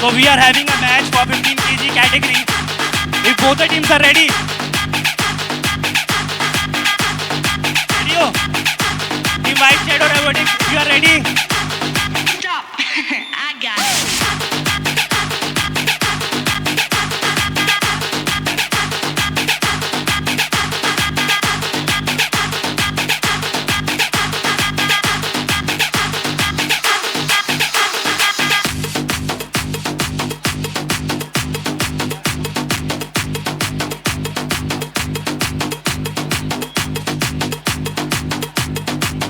So we are having a match for 15 kg category. If both the teams are ready. Ready? Team White Shadow Robotics, if you are ready. Stop. I got it.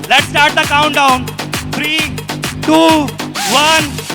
Let's start the countdown. 3, 2, 1.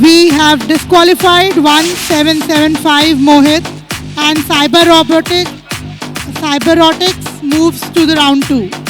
We have disqualified 1775 Mohit and Cyber Robotics moves to the round 2.